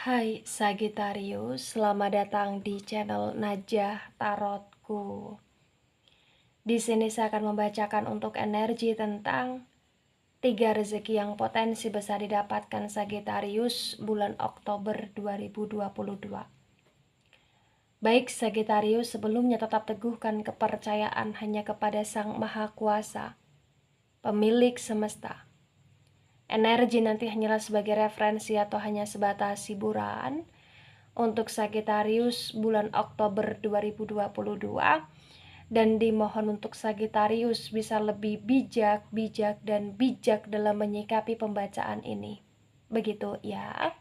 Hai Sagittarius, selamat datang di channel Najah Tarotku. Di sini saya akan membacakan untuk energi tentang 3 rezeki yang potensi besar didapatkan Sagittarius bulan Oktober 2022. Baik Sagittarius, sebelumnya tetap teguhkan kepercayaan hanya kepada Sang Maha Kuasa, pemilik semesta. Energi nanti hanyalah sebagai referensi atau hanya sebatas hiburan untuk Sagittarius bulan Oktober 2022, dan dimohon untuk Sagittarius bisa lebih bijak dan bijak dalam menyikapi pembacaan ini. Begitu ya.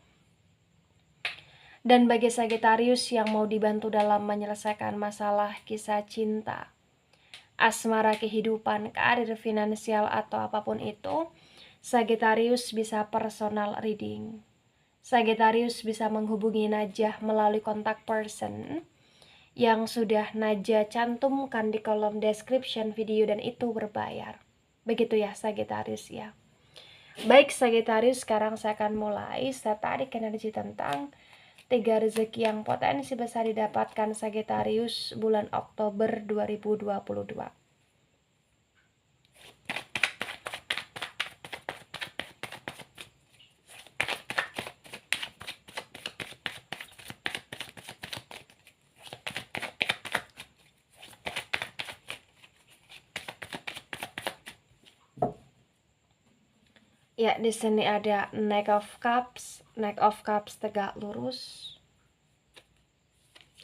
Dan bagi Sagittarius yang mau dibantu dalam menyelesaikan masalah kisah cinta, asmara, kehidupan, karir, finansial, atau apapun itu, Sagittarius bisa personal reading. Sagittarius bisa menghubungi Najah melalui kontak person yang sudah Najah cantumkan di kolom description video, dan itu berbayar. Begitu ya Sagittarius ya. Baik Sagittarius, sekarang saya akan mulai. Saya tarik energi tentang 3 rezeki yang potensi besar didapatkan Sagittarius bulan Oktober 2022. Ya, di sini ada Knight of Cups tegak lurus.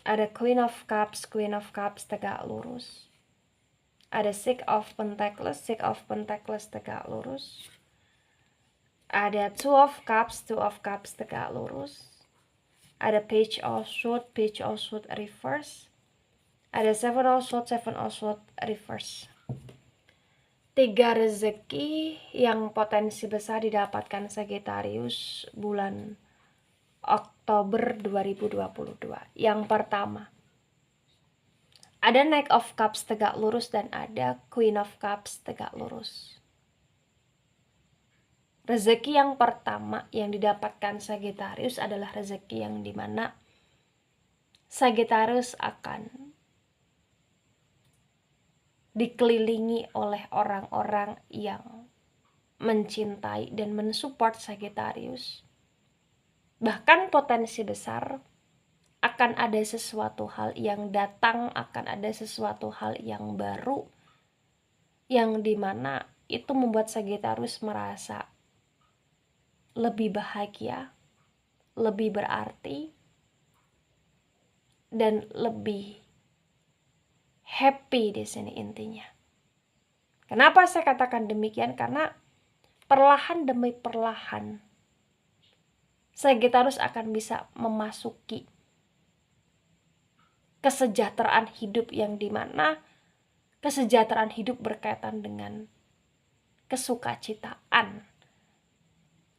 Ada Queen of Cups tegak lurus. Ada Six of Pentacles tegak lurus. Ada Two of Cups tegak lurus. Ada Page of Swords reverse. Ada Seven of Swords reverse. 3 rezeki yang potensi besar didapatkan Sagittarius bulan Oktober 2022. Yang pertama, ada Knight of Cups tegak lurus dan ada Queen of Cups tegak lurus. Rezeki yang pertama yang didapatkan Sagittarius adalah rezeki yang dimana Sagittarius akan dikelilingi oleh orang-orang yang mencintai dan mensupport Sagittarius. Bahkan potensi besar akan ada sesuatu hal yang datang, akan ada sesuatu hal yang baru, yang dimana itu membuat Sagittarius merasa lebih bahagia, lebih berarti, dan lebih happy di sini intinya. Kenapa saya katakan demikian? Karena perlahan demi perlahan Sagittarius akan bisa memasuki kesejahteraan hidup, yang dimana kesejahteraan hidup berkaitan dengan kesukacitaan.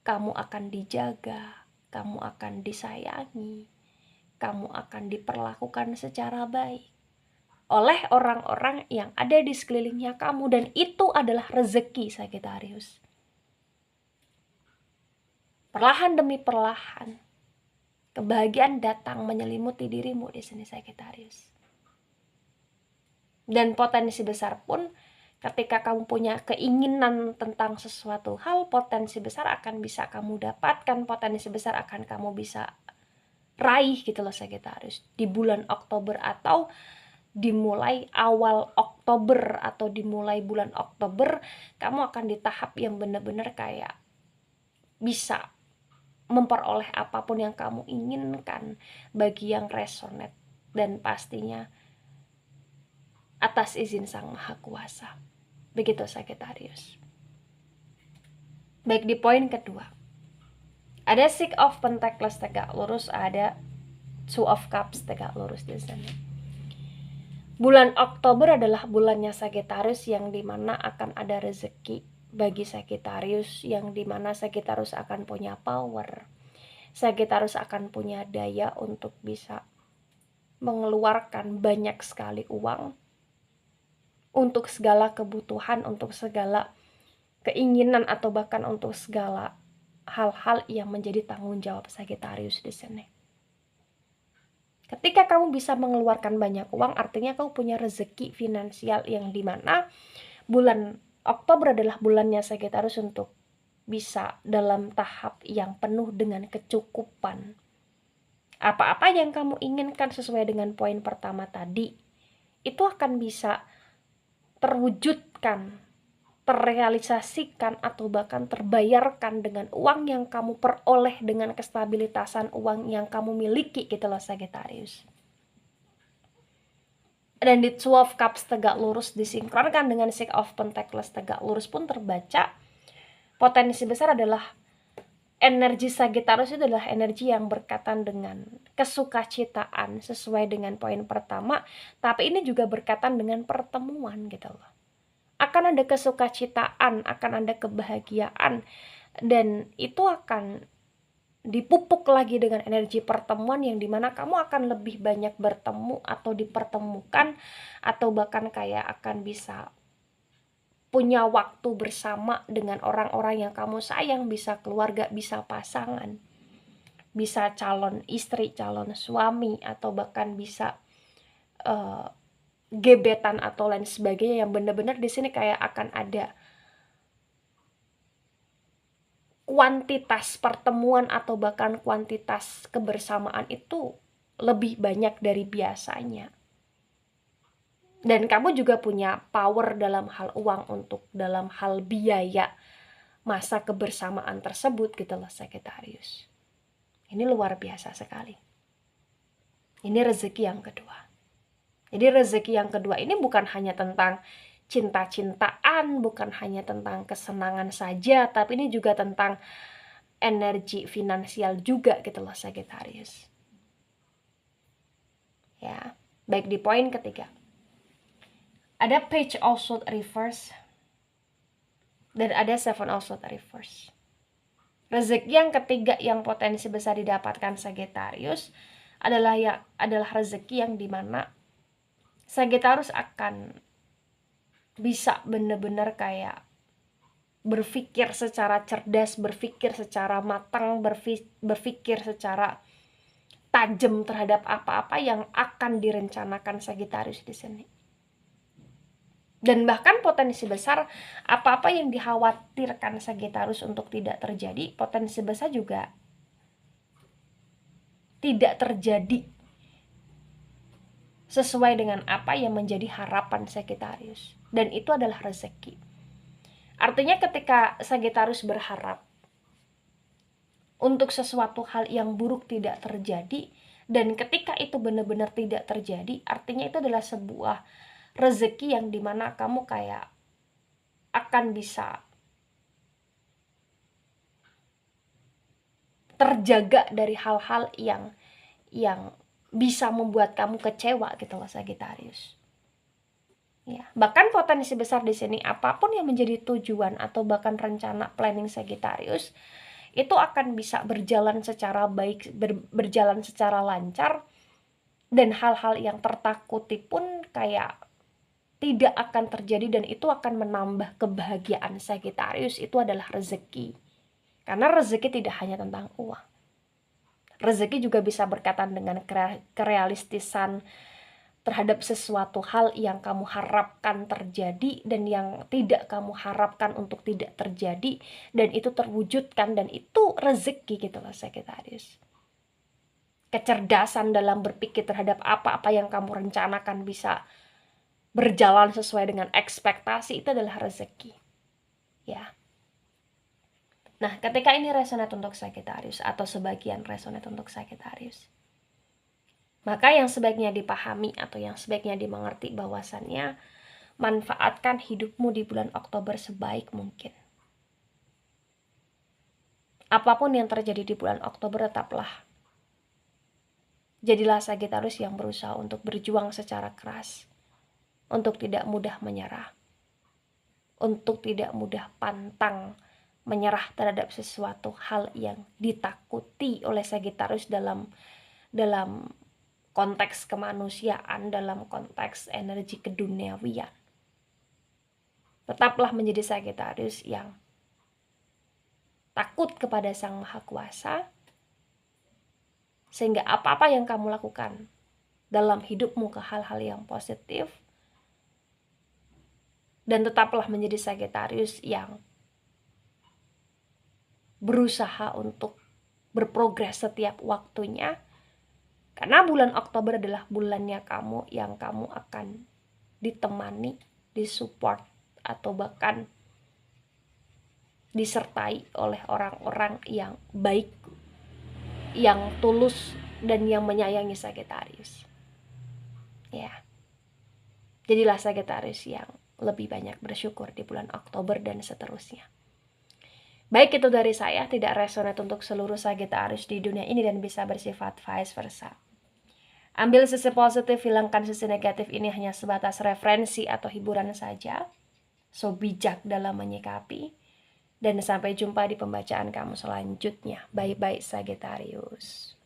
Kamu akan dijaga, kamu akan disayangi, kamu akan diperlakukan secara baik oleh orang-orang yang ada di sekelilingnya kamu, dan itu adalah rezeki Sagittarius. Perlahan demi perlahan kebahagiaan datang menyelimuti dirimu di sini Sagittarius. Dan potensi besar pun ketika kamu punya keinginan tentang sesuatu hal, potensi besar akan bisa kamu dapatkan, potensi besar akan kamu bisa raih gitu loh Sagittarius. Di bulan Oktober atau dimulai awal Oktober atau dimulai bulan Oktober, kamu akan di tahap yang benar-benar kayak bisa memperoleh apapun yang kamu inginkan bagi yang resonate, dan pastinya atas izin Sang Maha Kuasa. Begitu Sagittarius. Baik, di poin kedua, ada Six of Pentacles tegak lurus, ada Two of Cups tegak lurus di sana. Bulan Oktober adalah bulannya Sagittarius, yang dimana akan ada rezeki bagi Sagittarius, yang dimana Sagittarius akan punya power. Sagittarius akan punya daya untuk bisa mengeluarkan banyak sekali uang untuk segala kebutuhan, untuk segala keinginan, atau bahkan untuk segala hal-hal yang menjadi tanggung jawab Sagittarius di sini. Ketika kamu bisa mengeluarkan banyak uang, artinya kamu punya rezeki finansial yang dimana bulan Oktober adalah bulannya Sagittarius untuk bisa dalam tahap yang penuh dengan kecukupan. Apa-apa yang kamu inginkan sesuai dengan poin pertama tadi, itu akan bisa terwujudkan, terrealisasikan, atau bahkan terbayarkan dengan uang yang kamu peroleh dengan kestabilitasan uang yang kamu miliki gitu loh Sagittarius. Dan di Two of Cups tegak lurus disinkronkan dengan Six of Pentacles tegak lurus pun terbaca potensi besar adalah energi Sagittarius itu adalah energi yang berkaitan dengan kesukacitaan sesuai dengan poin pertama, tapi ini juga berkaitan dengan pertemuan gitu loh. Akan ada kesukacitaan, akan ada kebahagiaan, dan itu akan dipupuk lagi dengan energi pertemuan yang dimana kamu akan lebih banyak bertemu atau dipertemukan, atau bahkan kayak akan bisa punya waktu bersama dengan orang-orang yang kamu sayang, bisa keluarga, bisa pasangan, bisa calon istri, calon suami, atau bahkan bisa gebetan atau lain sebagainya, yang benar-benar di sini kayak akan ada kuantitas pertemuan atau bahkan kuantitas kebersamaan itu lebih banyak dari biasanya. Dan kamu juga punya power dalam hal uang untuk dalam hal biaya masa kebersamaan tersebut gitu loh Sagittarius. Ini luar biasa sekali. Ini rezeki yang kedua. Jadi rezeki yang kedua ini bukan hanya tentang cinta-cintaan, bukan hanya tentang kesenangan saja, tapi ini juga tentang energi finansial juga gitu loh Sagittarius. Ya, baik di poin ketiga. Ada Page of Swords reverse dan ada Seven of Swords reverse. Rezeki yang ketiga yang potensi besar didapatkan Sagittarius adalah rezeki yang dimana Sagittarius akan bisa benar-benar kayak berpikir secara cerdas, berpikir secara matang, berpikir secara tajam terhadap apa-apa yang akan direncanakan Sagittarius di sini. Dan bahkan potensi besar apa-apa yang dikhawatirkan Sagittarius untuk tidak terjadi, potensi besar juga tidak terjadi sesuai dengan apa yang menjadi harapan Sagittarius. Dan itu adalah rezeki. Artinya ketika Sagittarius berharap untuk sesuatu hal yang buruk tidak terjadi, dan ketika itu benar-benar tidak terjadi, artinya itu adalah sebuah rezeki yang dimana kamu kayak akan bisa terjaga dari hal-hal yang bisa membuat kamu kecewa gitu loh Sagittarius. Ya, bahkan potensi besar di sini apapun yang menjadi tujuan atau bahkan rencana planning Sagittarius itu akan bisa berjalan secara baik, berjalan secara lancar, dan hal-hal yang tertakuti pun kayak tidak akan terjadi, dan itu akan menambah kebahagiaan Sagittarius. Itu adalah rezeki. Karena rezeki tidak hanya tentang uang. Rezeki juga bisa berkaitan dengan kerealistisan terhadap sesuatu hal yang kamu harapkan terjadi dan yang tidak kamu harapkan untuk tidak terjadi, dan itu terwujudkan, dan itu rezeki gitu loh Sagittarius. Kecerdasan dalam berpikir terhadap apa-apa yang kamu rencanakan bisa berjalan sesuai dengan ekspektasi, itu adalah rezeki. Ya. Nah, ketika ini resonate untuk Sagittarius atau sebagian resonate untuk Sagittarius, maka yang sebaiknya dipahami atau yang sebaiknya dimengerti bahwasannya manfaatkan hidupmu di bulan Oktober sebaik mungkin. Apapun yang terjadi di bulan Oktober, tetaplah jadilah Sagittarius yang berusaha untuk berjuang secara keras, untuk tidak mudah menyerah, untuk tidak mudah pantang menyerah terhadap sesuatu hal yang ditakuti oleh Sagittarius dalam konteks kemanusiaan, dalam konteks energi keduniawian. Tetaplah menjadi Sagittarius yang takut kepada Sang Maha Kuasa, sehingga apa-apa yang kamu lakukan dalam hidupmu ke hal-hal yang positif, dan tetaplah menjadi Sagittarius yang berusaha untuk berprogres setiap waktunya, karena bulan Oktober adalah bulannya kamu yang kamu akan ditemani, disupport, atau bahkan disertai oleh orang-orang yang baik, yang tulus, dan yang menyayangi Sagittarius. Ya, jadilah Sagittarius yang lebih banyak bersyukur di bulan Oktober dan seterusnya. Baik, itu dari saya, tidak resonate untuk seluruh Sagittarius di dunia ini dan bisa bersifat vice versa. Ambil sisi positif, hilangkan sisi negatif, ini hanya sebatas referensi atau hiburan saja. So bijak dalam menyikapi. Dan sampai jumpa di pembacaan kamu selanjutnya. Bye-bye Sagittarius.